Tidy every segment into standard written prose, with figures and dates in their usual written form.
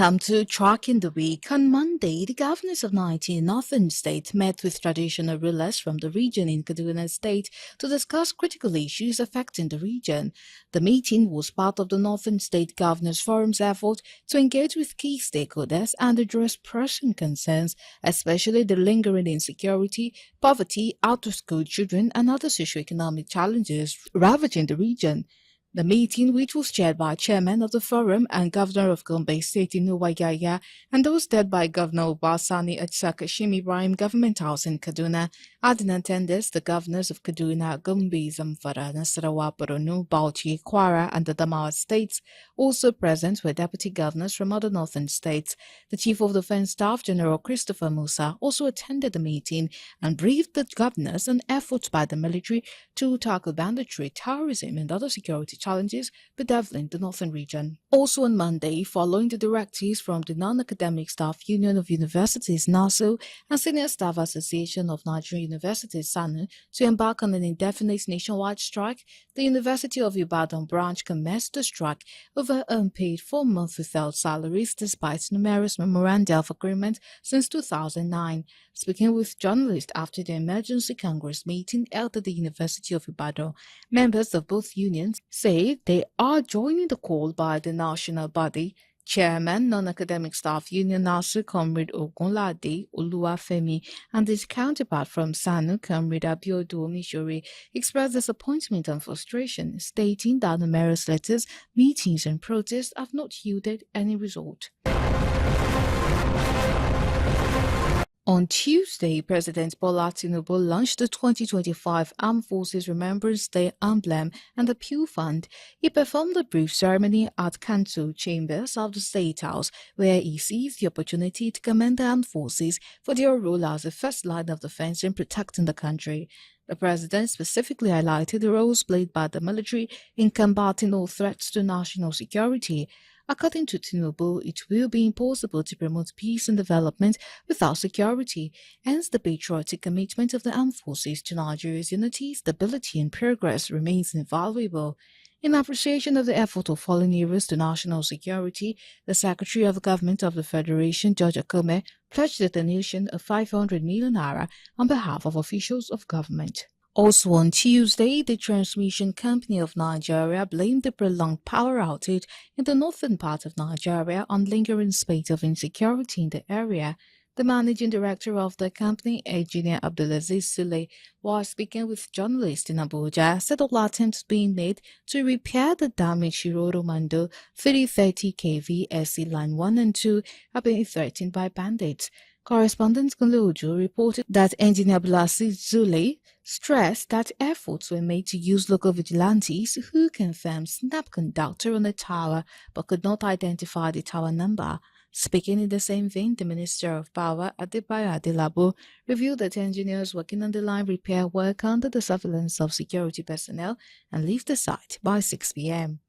Welcome to Tracking the Week. On Monday, the governors of 19 northern states met with traditional rulers from the region in Kaduna State to discuss critical issues affecting the region. The meeting was part of the Northern State Governors Forum's effort to engage with key stakeholders and address pressing concerns, especially the lingering insecurity, poverty, out-of-school children, and other socioeconomic challenges ravaging the region. The meeting, which was chaired by Chairman of the Forum and Governor of Gombe State Inuwa Yahaya, and hosted by Governor Obasani at Kashim Ibrahim Government House in Kaduna, had in attendance the governors of Kaduna, Gombe, Zamfara, Nasarawa, Borno, Bauchi, Kwara, and the Adamawa states. Also present were deputy governors from other northern states. The Chief of Defence Staff, General Christopher Musa, also attended the meeting and briefed the governors on efforts by the military to tackle banditry, terrorism, and other security challenges bedeviling the northern region. Also on Monday, following the directives from the Non-Academic Staff Union of Universities (NASU) and Senior Staff Association of Nigerian Universities (SANU) to embark on an indefinite nationwide strike, the University of Ibadan branch commenced the strike over unpaid 4 months without salaries despite numerous memoranda of agreement since 2009. Speaking with journalists after the emergency Congress meeting held at the University of Ibadan, members of both unions say they are joining the call by the national body. Chairman, Non-Academic Staff Union NASU, Comrade Ogunlade Oluwafemi, and his counterpart from SANU, Comrade Abiodun Omishore, expressed disappointment and frustration, stating that numerous letters, meetings, and protests have not yielded any result. On Tuesday, President Bola Tinubu launched the 2025 Armed Forces Remembrance Day emblem and the Pew Fund. He performed a brief ceremony at Council Chambers of the State House, where he seized the opportunity to commend the armed forces for their role as the first line of defense in protecting the country. The president specifically highlighted the roles played by the military in combating all threats to national security. According to Tinubu, it will be impossible to promote peace and development without security, hence the patriotic commitment of the armed forces to Nigeria's unity, stability, and progress remains invaluable. In appreciation of the effort of fallen heroes to national security, the Secretary of Government of the Federation, George Akome, pledged the donation of 500 million naira on behalf of officials of government. Also on Tuesday, the Transmission Company of Nigeria blamed the prolonged power outage in the northern part of Nigeria on lingering spate of insecurity in the area. The managing director of the company, Engineer Abdulaziz Sule, while speaking with journalists in Abuja, said all attempts being made to repair the damaged Shiroro Mando 330 kV SC Line 1 and 2 have been threatened by bandits. Correspondent Kunle Ojo reported that Engineer Abdulaziz Sule stressed that efforts were made to use local vigilantes who confirmed snap conductor on the tower but could not identify the tower number. Speaking in the same vein, the Minister of Power, Adebayo Adelabo, revealed that engineers working on the line repair work under the surveillance of security personnel and leave the site by 6 p.m.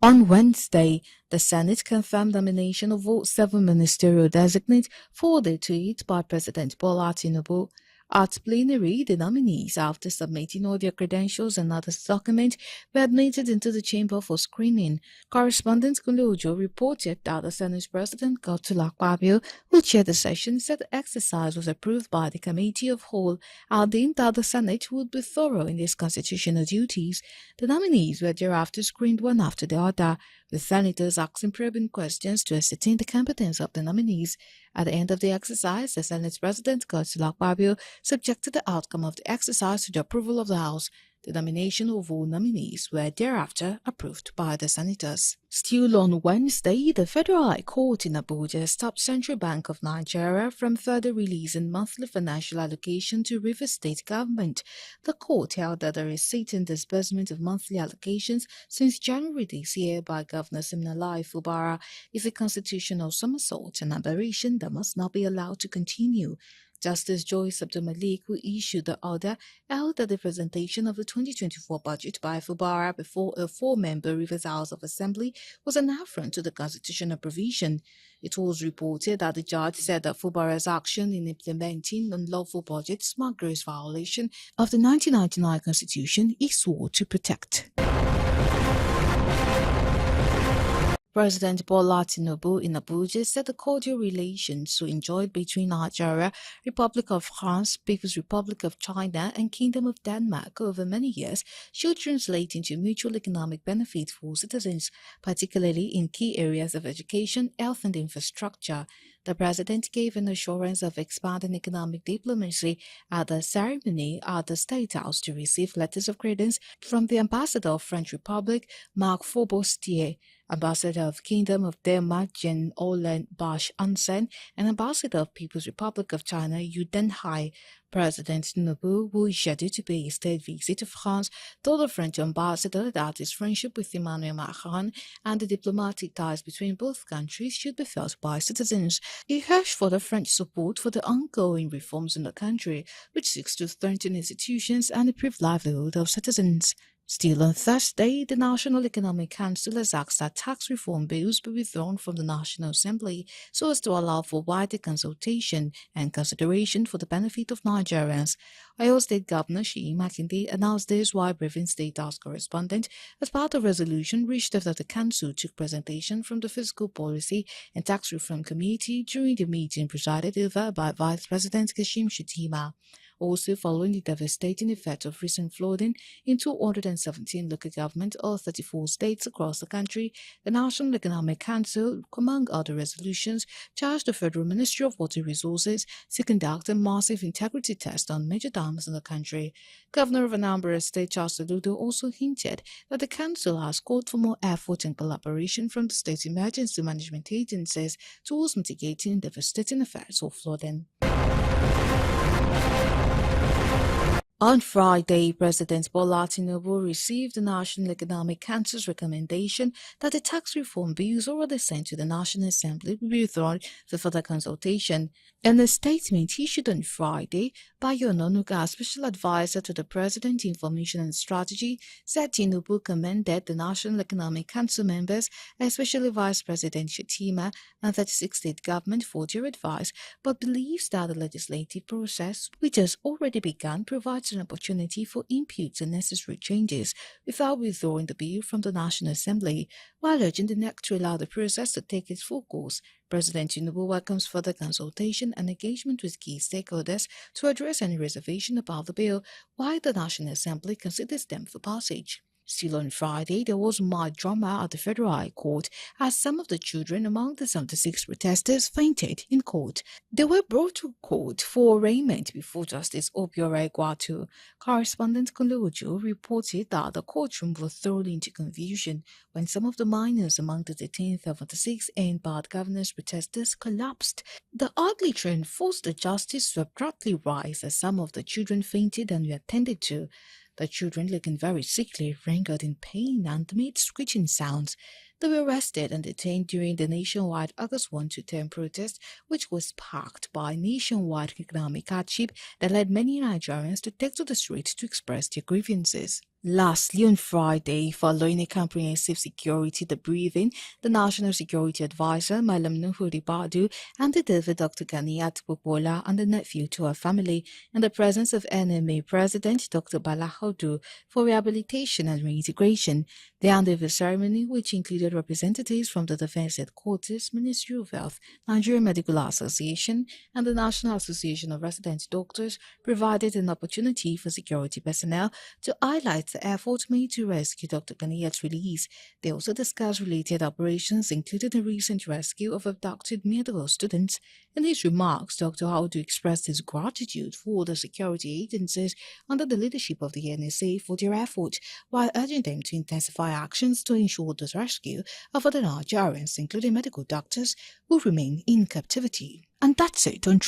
On Wednesday, the Senate confirmed nomination of all 7 ministerial designates forwarded to it by President Bola Tinubu. At plenary, the nominees, after submitting all their credentials and other documents, were admitted into the chamber for screening. Correspondent Kunle Ojo reported that the Senate President Godswill Akpabio, who chaired the session, said the exercise was approved by the Committee of Whole, adding that the Senate would be thorough in its constitutional duties. The nominees were thereafter screened one after the other, with senators asking probing questions to ascertain the competence of the nominees. At the end of the exercise, the Senate President Godswill Akpabio subjected the outcome of the exercise to the approval of the House. The nomination of all nominees were thereafter approved by the senators. Still on Wednesday, the Federal High Court in Abuja stopped Central Bank of Nigeria from further releasing monthly financial allocation to Rivers State government. The court held that the receipt and disbursement of monthly allocations since January this year by Governor Siminalayi Fubara is a constitutional somersault, an aberration that must not be allowed to continue. Justice Joyce Abdul-Malik, who issued the order, held that the presentation of the 2024 budget by Fubara before a 4-member Rivers House of Assembly was an affront to the constitutional provision. It was reported that the judge said that Fubara's action in implementing unlawful budgets marked gross violation of the 1999 Constitution he swore to protect. President Bola Tinubu in Abuja said the cordial relations enjoyed between Nigeria, Republic of France, People's Republic of China, and Kingdom of Denmark over many years should translate into mutual economic benefit for citizens, particularly in key areas of education, health, and infrastructure. The president gave an assurance of expanding economic diplomacy at the ceremony at the State House to receive letters of credence from the Ambassador of French Republic, Marc Forbostier, Ambassador of Kingdom of Denmark Jen Olen Bosch Hansen, and Ambassador of People's Republic of China Yu Denhai. President Tinubu, who is scheduled to pay a state visit to France, told the French ambassador that his friendship with Emmanuel Macron and the diplomatic ties between both countries should be felt by citizens. He urged for the French support for the ongoing reforms in the country, which seeks to strengthen institutions and improve livelihood of citizens. Still on Thursday, the National Economic Council has asked that tax reform bills be withdrawn from the National Assembly so as to allow for wider consultation and consideration for the benefit of Nigerians. Oyo State Governor Seyi Makinde announced this while briefing State House correspondent as part of a resolution reached after the Council took presentation from the Fiscal Policy and Tax Reform Committee during the meeting presided over by Vice President Kashim Shettima. Also, following the devastating effect of recent flooding in 217 local governments or 34 states across the country, the National Economic Council, among other resolutions, charged the Federal Ministry of Water Resources to conduct a massive integrity test on major dams in the country. Governor of Anambra State Charles Soludo also hinted that the Council has called for more effort and collaboration from the state emergency management agencies towards mitigating devastating effects of flooding. On Friday, President Bola Tinubu received the National Economic Council's recommendation that the tax reform bills already sent to the National Assembly will be withdrawn for further consultation. In a statement issued on Friday, Bayo Onanuga, Special Advisor to the President, Information and Strategy, said Tinubu commended the National Economic Council members, especially Vice President Shettima and 36 state government for their advice, but believes that the legislative process, which has already begun, provides an opportunity for inputs and necessary changes without withdrawing the bill from the National Assembly, while urging the NEC to allow the process to take its full course. President Tinubu welcomes further consultation and engagement with key stakeholders to address any reservation about the bill, while the National Assembly considers them for passage. Still on Friday, there was mild drama at the Federal High Court as some of the children among the 76 protesters fainted in court. They were brought to court for arraignment before Justice Obiora Egwatu. Correspondent Kolojo reported that the courtroom was thrown into confusion when some of the minors among the detained 76 and bad governance protesters collapsed. The ugly trend forced the justice to abruptly rise as some of the children fainted and were attended to. The children, looking very sickly, wrinkled in pain and made screeching sounds. They were arrested and detained during the nationwide August 1 to 10 protest, which was sparked by nationwide economic hardship that led many Nigerians to take to the streets to express their grievances. Lastly, on Friday, following a comprehensive security debriefing, the National Security Advisor, Malam Nuhu Ribadu, handed over Dr. Ganiat Popola and the nephew to her family in the presence of NMA President Dr. Bala Hodu for rehabilitation and reintegration. The handover ceremony, which included representatives from the Defense Headquarters, Ministry of Health, Nigerian Medical Association, and the National Association of Resident Doctors, provided an opportunity for security personnel to highlight the effort made to rescue Dr. Ganiat's release. They also discussed related operations, including the recent rescue of abducted medical students. In his remarks, Dr. Audu expressed his gratitude for the security agencies under the leadership of the NSA for their effort, while urging them to intensify actions to ensure the rescue of other Nigerians, including medical doctors, who remain in captivity. And that's it on